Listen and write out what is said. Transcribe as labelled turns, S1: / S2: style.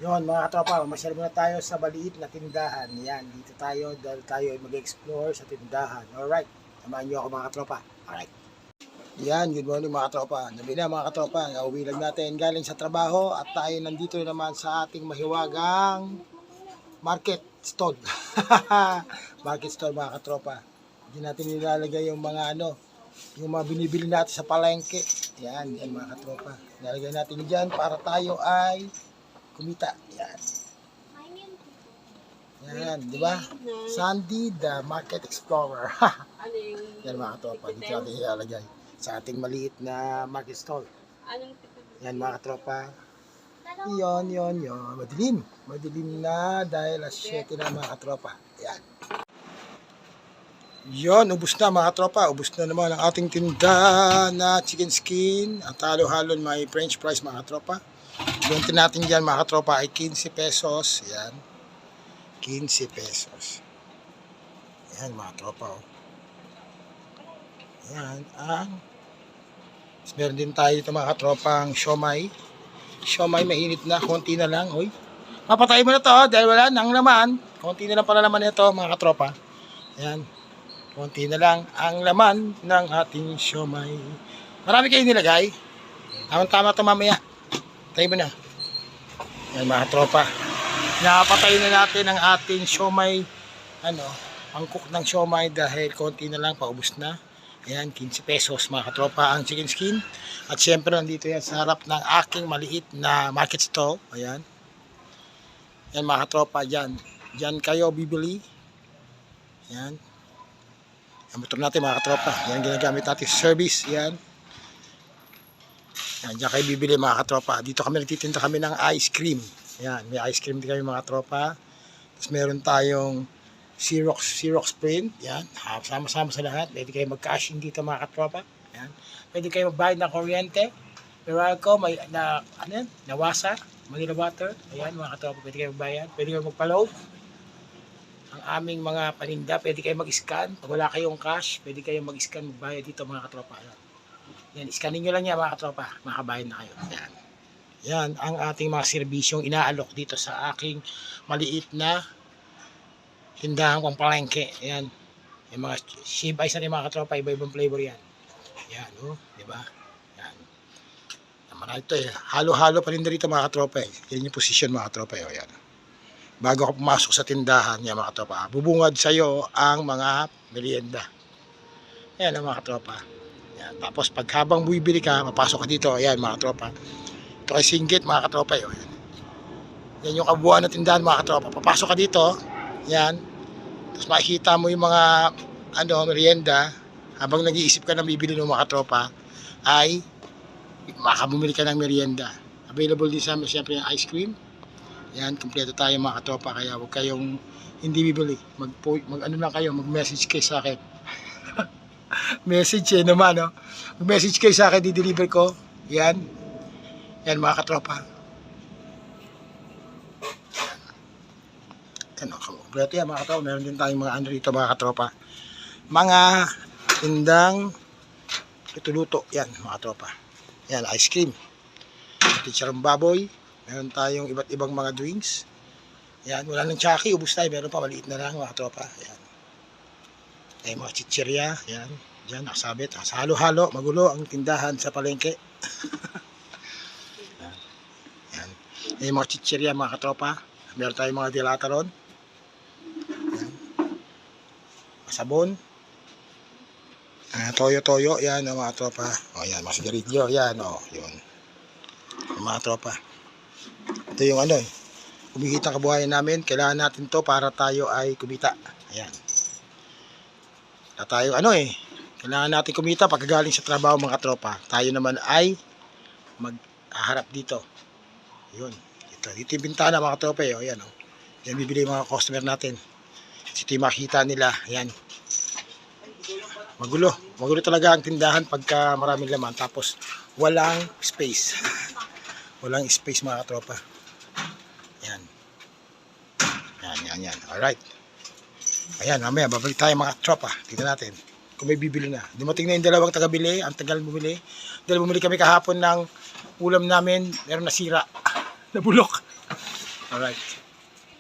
S1: Yun mga katropa, masyal muna tayo sa maliit na tindahan. Yan, dito tayo dahil tayo ay mag-explore sa tindahan. Alright, samahan nyo ako mga katropa. Alright. Yan, good morning mga katropa. Nabi na mga katropa, nauwi lang natin galing sa trabaho at tayo nandito naman sa ating mahiwagang market stall. Market stall mga katropa. Hindi natin nilalagay yung mga yung mga binibili natin sa palengke. Yan, yan mga katropa. Nilalagay natin dyan para tayo ay kumita. Yan. Yan, di ba? Sandy the Market Explorer. Yan mga katropa. Dito natin ilalagay sa ating maliit na market stall. Yan mga katropa. Yon. Madilim. Madilim na dahil alas 7 na mga katropa. Yan. Yon, ubos na mga katropa. Ubos na naman ang ating tinda na chicken skin. At halo-halon may french fries mga katropa. Yung natin dyan mga katropa ay 15 pesos. Yan. 15 pesos. Yan mga katropa. Oh. Yan ang meron din tayo dito mga katropang siomay. Siomay mainit na. Konti na lang. Uy. Mapatay mo na to dahil wala nang laman. Konti na lang pala laman nito mga katropa. Yan. Konti na lang ang laman ng ating siomay. Marami kayo nilagay. Tama-tama ito mamaya. Tayo mo na. Yan mga tropa. Napatay na natin ang ating siomay. Ang cook ng siomay dahil konti na lang, paubos na. Ayan, 15 pesos mga katropa ang chicken skin. At syempre nandito yan sa harap ng aking maliit na market stall. Ayan. Yan mga katropa, dyan. Dyan kayo bibili. Yan. Ang motor natin mga katropa. Yan ginagamit natin service. Yan. Yan, dyan kayo bibili mga katropa. Dito kami nagtitinda kami ng ice cream. Yan, may ice cream din kami mga katropa. Tapos meron tayong Xerox print. Yan, sama-sama sa lahat. Pwede kayo mag-cash in dito mga katropa. Yan. Pwede kayo magbayad ng kuryente. Pero ako, may nawasa, Manila Water. Ayan mga katropa, pwede kayo magbayad. Pwede kayo magpa-load. Ang aming mga paninda, pwede kayo mag-scan. Pag wala kayong cash, pwede kayo mag-scan, magbayad dito mga katropa. Yan, scanin nyo lang yan mga katropa. Makabayad na kayo. Yan. Yan ang ating mga serbisyong inaalok dito sa aking maliit na tindahan pang palengke. Yan. Yung mga shave ice na rin mga katropa, iba-ibang flavor yan. Yan, oh, di ba? Yan. Marami ito eh. Halo-halo pa rin dito mga katropa eh. Yan yung position mga katropa eh. Yan. Bago ako pumasok sa tindahan, yan mga katropa, bubungad sa'yo ang mga merienda. Yan ang mga katropa. Yan. Tapos pag habang bumibili ka, mapasok ka dito. Ayan mga katropa. Ito kay Singgit mga katropa. Yan. Yan yung kabuuan ng tindahan mga katropa. Papasok ka dito. Yan. Tapos makikita mo yung mga merienda. Habang nag-iisip ka na bibili ng mga katropa, ay makabumili ka ng merienda. Available din sa amin siyempre yung ice cream. Yan. Kompleto tayo mga katropa. Kaya huwag kayong hindi bibili. Lang kayo. Mag-message kayo sa akin. Message naman, no? Mag-message kayo sa akin, di-deliver ko. Yan. Yan mga katropa. Yan, kompleto yan mga katropa. Meron din tayong mga dito mga katropa. Mga tindang luto-luto. Yan mga katropa. Yan, ice cream. Chicharong baboy. Meron tayong iba't ibang mga drinks. Yan, wala nang tsaki. Ubus tayo. Meron pa, maliit na lang mga katropa. Yan. Ay mga chichirya, yan, diyan nakasabit. Sa halo-halo, magulo ang tindahan sa palengke. Yan. Ay mga chichirya mga katropa. Meron tayong mga dilata ron. Yan. Sabon. Toyo-toyo, yan mga tropa. O yan, mga sigarilyo, yan o, yun. Mga tropa. Ito yung kumikita kabuhayan namin. Kailangan natin to para tayo ay kumita. Ayan. Tayo kailangan natin kumita pagkagaling sa trabaho mga tropa. Tayo naman ay maghaharap dito. Yun. Dito yung bintana mga tropa eh. O, yan, oh. Yan bibili mga customer natin. Ito yung makita nila. Yan. Magulo. Magulo talaga ang tindahan pagka maraming laman. Tapos walang space. Walang space mga tropa. Yan. Yan. Alright. Ayan, mamaya babalik tayo mga tropa. Tingnan natin kung may bibili na. Dumating na yung dalawang taga-bili. Ang tagal bumili. Dahil bumili kami kahapon ng ulam namin. Meron nasira. Nabulok. Alright.